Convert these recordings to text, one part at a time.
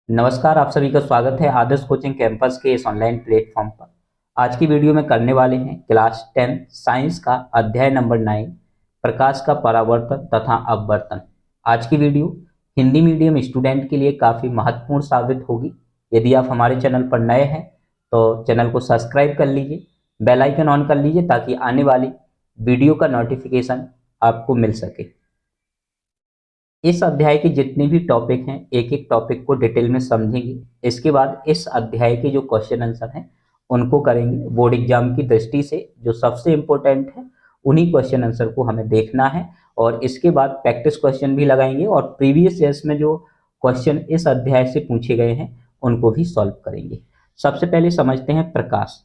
नमस्कार, आप सभी का स्वागत है आदर्श कोचिंग कैंपस के इस ऑनलाइन प्लेटफॉर्म पर। आज की वीडियो में करने वाले हैं क्लास 10 साइंस का अध्याय नंबर 9 प्रकाश का परावर्तन तथा अपवर्तन। आज की वीडियो हिंदी मीडियम स्टूडेंट के लिए काफ़ी महत्वपूर्ण साबित होगी। यदि आप हमारे चैनल पर नए हैं तो चैनल को सब्सक्राइब कर लीजिए, बेल आइकन ऑन कर लीजिए ताकि आने वाली वीडियो का नोटिफिकेशन आपको मिल सके। इस अध्याय के जितने भी टॉपिक हैं एक एक टॉपिक को डिटेल में समझेंगे। इसके बाद इस अध्याय के जो क्वेश्चन आंसर हैं उनको करेंगे। बोर्ड एग्जाम की दृष्टि से जो सबसे इम्पोर्टेंट है उन्हीं क्वेश्चन आंसर को हमें देखना है और इसके बाद प्रैक्टिस क्वेश्चन भी लगाएंगे और प्रीवियस ईयर्स में जो क्वेश्चन इस अध्याय से पूछे गए हैं उनको भी सॉल्व करेंगे। सबसे पहले समझते हैं प्रकाश।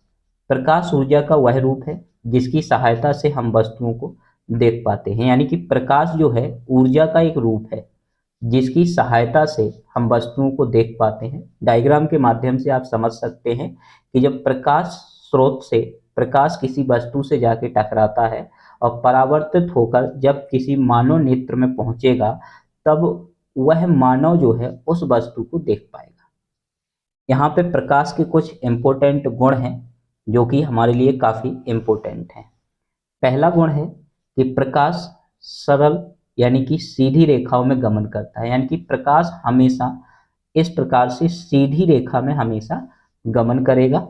प्रकाश ऊर्जा का वह रूप है जिसकी सहायता से हम वस्तुओं को देख पाते हैं। यानी कि प्रकाश जो है ऊर्जा का एक रूप है जिसकी सहायता से हम वस्तुओं को देख पाते हैं। डायग्राम के माध्यम से आप समझ सकते हैं कि जब प्रकाश स्रोत से प्रकाश किसी वस्तु से जाके टकराता है और परावर्तित होकर जब किसी मानव नेत्र में पहुंचेगा तब वह मानव जो है उस वस्तु को देख पाएगा। यहाँ पे प्रकाश के कुछ इम्पोर्टेंट गुण हैं जो कि हमारे लिए काफ़ी इम्पोर्टेंट हैं। पहला गुण है कि प्रकाश सरल यानी कि सीधी रेखाओं में गमन करता है। यानी कि प्रकाश हमेशा इस प्रकार से सीधी रेखा में हमेशा गमन करेगा।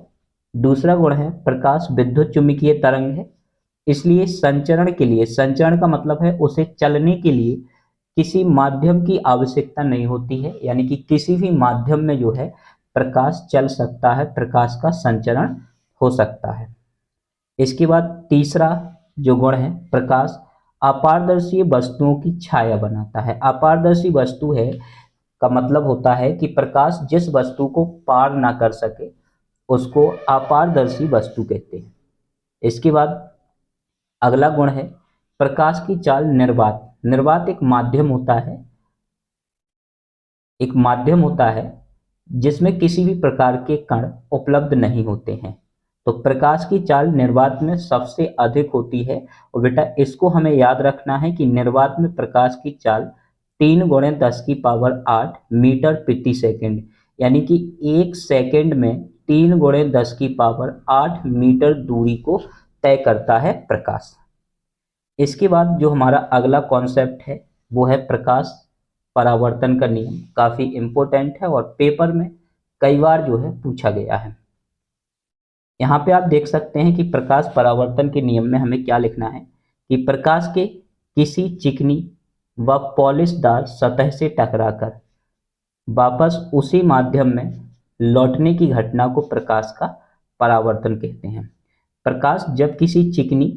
दूसरा गुण है प्रकाश विद्युत चुम्बकीय तरंग है, इसलिए संचरण के लिए, संचरण का मतलब है उसे चलने के लिए किसी माध्यम की आवश्यकता नहीं होती है। यानी कि किसी भी माध्यम में जो है प्रकाश चल सकता है, प्रकाश का संचरण हो सकता है। इसके बाद तीसरा जो गुण है, प्रकाश अपारदर्शी वस्तुओं की छाया बनाता है। अपारदर्शी वस्तु है का मतलब होता है कि प्रकाश जिस वस्तु को पार ना कर सके उसको अपारदर्शी वस्तु कहते हैं। इसके बाद अगला गुण है प्रकाश की चाल निर्वात। निर्वात एक माध्यम होता है जिसमें किसी भी प्रकार के कण उपलब्ध नहीं होते हैं। तो प्रकाश की चाल निर्वात में सबसे अधिक होती है और बेटा इसको हमें याद रखना है कि निर्वात में प्रकाश की चाल 3 × 10⁸ मीटर प्रति सेकंड, यानी कि 1 सेकंड में 3 × 10⁸ मीटर दूरी को तय करता है प्रकाश। इसके बाद जो हमारा अगला कॉन्सेप्ट है वो है प्रकाश परावर्तन का नियम। काफ़ी इम्पोर्टेंट है और पेपर में कई बार जो है पूछा गया है। यहाँ पे आप देख सकते हैं कि प्रकाश परावर्तन के नियम में हमें क्या लिखना है कि प्रकाश के किसी चिकनी व पॉलिशदार सतह से टकराकर वापस उसी माध्यम में लौटने की घटना को प्रकाश का परावर्तन कहते हैं। प्रकाश जब किसी चिकनी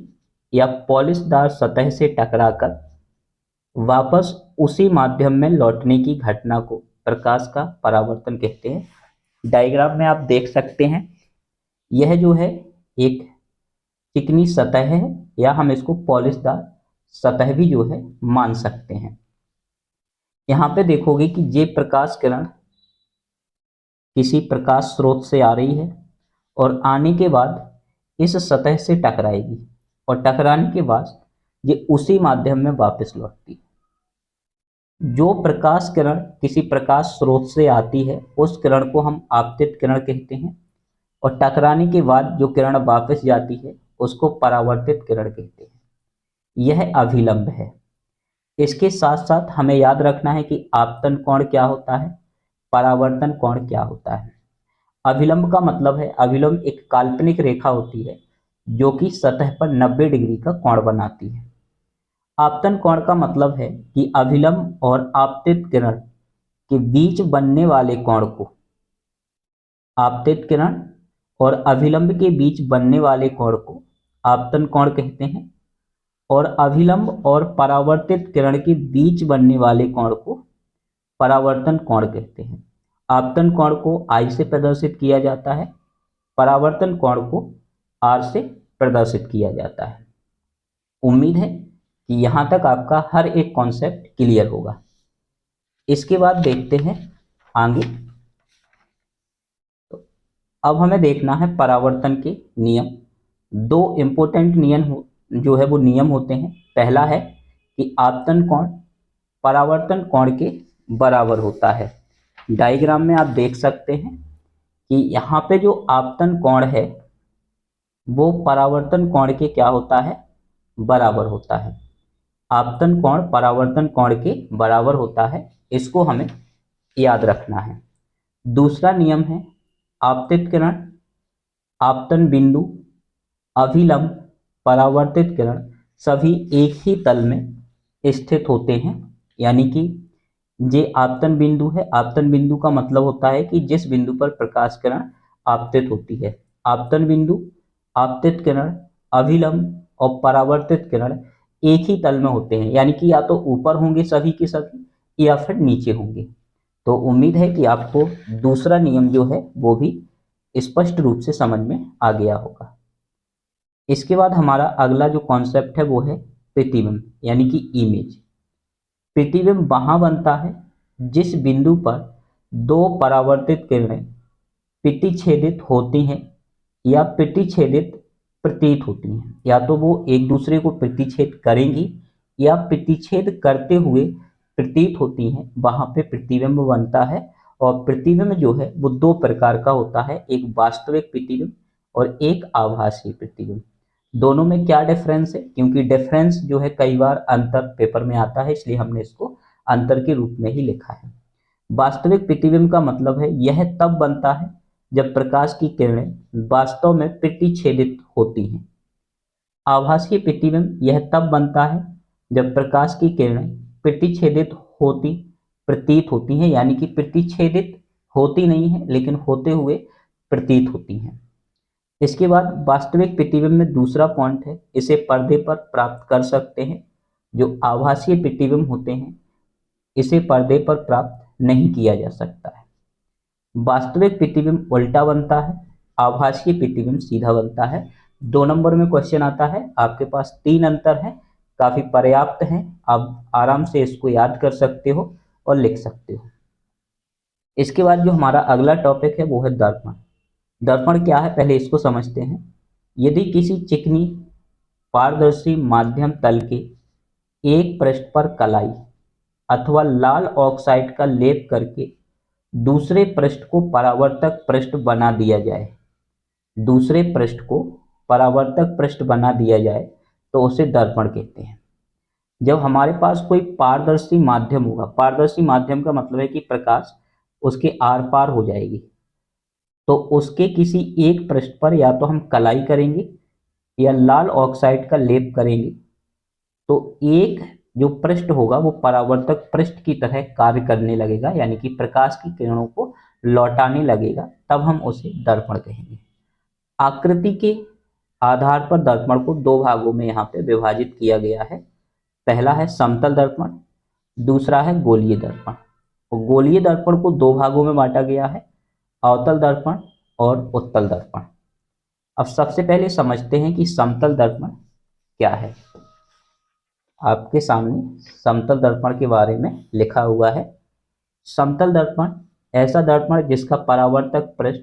या पॉलिशदार सतह से टकराकर वापस उसी माध्यम में लौटने की घटना को प्रकाश का परावर्तन कहते हैं। डायग्राम में आप देख सकते हैं यह जो है एक चिकनी सतह है या हम इसको पॉलिशदार सतह भी जो है मान सकते हैं। यहाँ पे देखोगे कि ये प्रकाश किरण किसी प्रकाश स्रोत से आ रही है और आने के बाद इस सतह से टकराएगी और टकराने के बाद ये उसी माध्यम में वापस लौटती है। जो प्रकाश किरण किसी प्रकाश स्रोत से आती है उस किरण को हम आपतित किरण कहते हैं और टकराने के बाद जो किरण वापस जाती है उसको परावर्तित किरण कहते हैं। यह अभिलंब है। इसके साथ साथ हमें याद रखना है कि आपतन कोण क्या होता है, परावर्तन कोण क्या होता है। अभिलंब का मतलब है, अभिलंब एक काल्पनिक रेखा होती है जो कि सतह पर 90 डिग्री का कोण बनाती है। आपतन कोण का मतलब है कि अभिलंब और आपतित किरण के बीच बनने वाले कोण को, आपतित किरण और अभिलंब के बीच बनने वाले कोण को आपतन कोण कहते हैं और अभिलंब और परावर्तित किरण के बीच बनने वाले कोण को परावर्तन कोण कहते हैं। आपतन कोण को I से प्रदर्शित किया जाता है, परावर्तन कोण को R से प्रदर्शित किया जाता है। उम्मीद है कि यहाँ तक आपका हर एक कॉन्सेप्ट क्लियर होगा। इसके बाद देखते हैं आगे। तो अब हमें देखना है परावर्तन के नियम। दो इम्पोर्टेंट नियम जो है वो नियम होते हैं। पहला है कि आपतन कोण परावर्तन कोण के बराबर होता है। डायग्राम में आप देख सकते हैं कि यहाँ पे जो आपतन कोण है वो परावर्तन कोण के क्या होता है, बराबर होता है। आपतन कोण परावर्तन कोण के बराबर होता है, इसको हमें याद रखना है। दूसरा नियम है आपतित किरण, आपतन बिंदु, अभिलंब, परावर्तित किरण सभी एक ही तल में स्थित होते हैं। यानी कि ये आपतन बिंदु है। आपतन बिंदु का मतलब होता है कि जिस बिंदु पर प्रकाश किरण आपतित होती है। आपतन बिंदु, आपतित किरण, अभिलंब और परावर्तित किरण एक ही तल में होते हैं, यानी कि या तो ऊपर होंगे सभी के सभी या फिर नीचे होंगे। तो उम्मीद है कि आपको दूसरा नियम जो है वो भी स्पष्ट रूप से समझ में आ गया होगा। इसके बाद हमारा अगला जो कॉन्सेप्ट है वो है प्रतिबिंब यानी कि इमेज। प्रतिबिंब वहां बनता है जिस बिंदु पर दो परावर्तित किरणें प्रतिच्छेदित होती हैं या प्रतिच्छेदित प्रतीत होती हैं। या तो वो एक दूसरे को प्रतिच्छेद करेंगी या प्रतिच्छेद करते हुए प्रतीत होती हैं, वहां पे प्रतिबिंब बनता है। और प्रतिबिंब जो है वो दो प्रकार का होता है, एक वास्तविक प्रतिबिंब और एक आभासी प्रतिबिंब। दोनों में क्या डिफरेंस है, क्योंकि डिफरेंस जो है कई बार अंतर पेपर में आता है, इसलिए हमने इसको अंतर के रूप में ही लिखा है। वास्तविक प्रतिबिंब का मतलब है यह तब बनता है जब प्रकाश की किरणें वास्तव में प्रतिच्छेदित होती हैं। आभासीय प्रतिबिंब यह तब बनता है जब प्रकाश की किरणें प्रतिच्छेदित होती प्रतीत होती हैं, यानी कि प्रतिच्छेदित होती नहीं है लेकिन होते हुए प्रतीत होती हैं। इसके बाद वास्तविक प्रतिबिंब में दूसरा पॉइंट है, इसे पर्दे पर प्राप्त कर सकते हैं। जो आभासीय प्रतिबिंब होते हैं इसे पर्दे पर प्राप्त नहीं किया जा सकता है। वास्तविक प्रतिबिंब उल्टा बनता है, आभासीय प्रतिबिंब सीधा बनता है। 2 नंबर में क्वेश्चन आता है, आपके पास 3 अंतर है, काफी पर्याप्त हैं, आप आराम से इसको याद कर सकते हो और लिख सकते हो। इसके बाद जो हमारा अगला टॉपिक है वो है दर्पण। दर्पण क्या है पहले इसको समझते हैं। यदि किसी चिकनी पारदर्शी माध्यम तल के एक पृष्ठ पर कलाई अथवा लाल ऑक्साइड का लेप करके दूसरे पृष्ठ को परावर्तक पृष्ठ बना दिया जाए, दूसरे पृष्ठ को परावर्तक पृष्ठ बना दिया जाए तो उसे दर्पण कहते हैं। जब हमारे पास कोई पारदर्शी माध्यम होगा, पारदर्शी माध्यम का मतलब है कि प्रकाश उसके आर पार हो जाएगी, तो उसके किसी एक पृष्ठ पर या तो हम कलाई करेंगे या लाल ऑक्साइड का लेप करेंगे, तो एक जो पृष्ठ होगा वो परावर्तक पृष्ठ की तरह कार्य करने लगेगा, यानी कि प्रकाश की किरणों को लौटाने लगेगा, तब हम उसे दर्पण कहेंगे। आकृति के आधार पर दर्पण को 2 भागों में यहाँ पे विभाजित किया गया है। पहला है समतल दर्पण, दूसरा है गोलीय दर्पण। गोलीय दर्पण को 2 भागों में बांटा गया है, अवतल दर्पण और उत्तल दर्पण। अब सबसे पहले समझते हैं कि समतल दर्पण क्या है। आपके सामने समतल दर्पण के बारे में लिखा हुआ है। समतल दर्पण ऐसा दर्पण जिसका परावर्तक पृष्ठ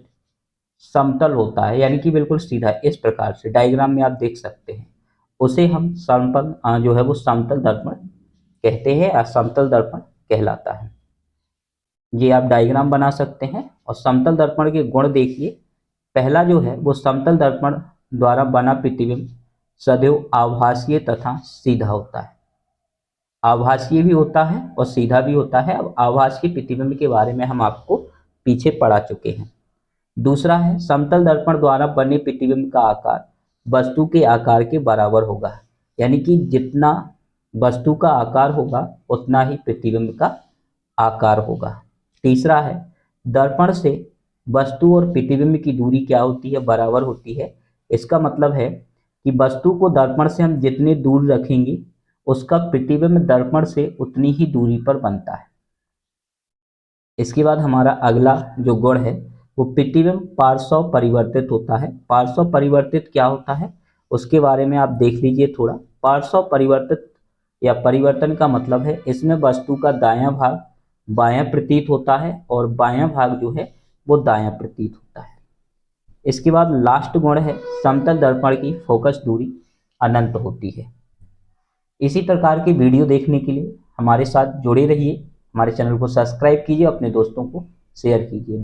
समतल होता है, यानी कि बिल्कुल सीधा, इस प्रकार से डायग्राम में आप देख सकते हैं, उसे हम समतल जो है वो समतल दर्पण कहते हैं या समतल दर्पण कहलाता है। ये आप डायग्राम बना सकते हैं। और समतल दर्पण के गुण देखिए। पहला जो है वो समतल दर्पण द्वारा बना प्रतिबिंब सदैव आभासीय तथा सीधा होता है। आभासीय भी होता है और सीधा भी होता है। अब आभासीय प्रतिबिंब के बारे में हम आपको पीछे पढ़ा चुके हैं। दूसरा है समतल दर्पण द्वारा बने प्रतिबिंब का आकार वस्तु के आकार के बराबर होगा, यानी कि जितना वस्तु का आकार होगा उतना ही प्रतिबिंब का आकार होगा। तीसरा है दर्पण से वस्तु और प्रतिबिंब की दूरी क्या होती है, बराबर होती है। इसका मतलब है कि वस्तु को दर्पण से हम जितने दूर रखेंगे उसका प्रतिबिंब दर्पण से उतनी ही दूरी पर बनता है। इसके बाद हमारा अगला जो गुण है वो प्रतिबिंब पार्श्व परिवर्तित होता है। पार्श्व परिवर्तित क्या होता है उसके बारे में आप देख लीजिए थोड़ा। पार्श्व परिवर्तित या परिवर्तन का मतलब है इसमें वस्तु का दायां भाग बायां प्रतीत होता है और बायां भाग जो है वो दायां प्रतीत होता है। इसके बाद लास्ट गुण है समतल दर्पण की फोकस दूरी अनंत होती है। इसी प्रकार की वीडियो देखने के लिए हमारे साथ जुड़े रहिए। हमारे चैनल को सब्सक्राइब कीजिए, अपने दोस्तों को शेयर कीजिए।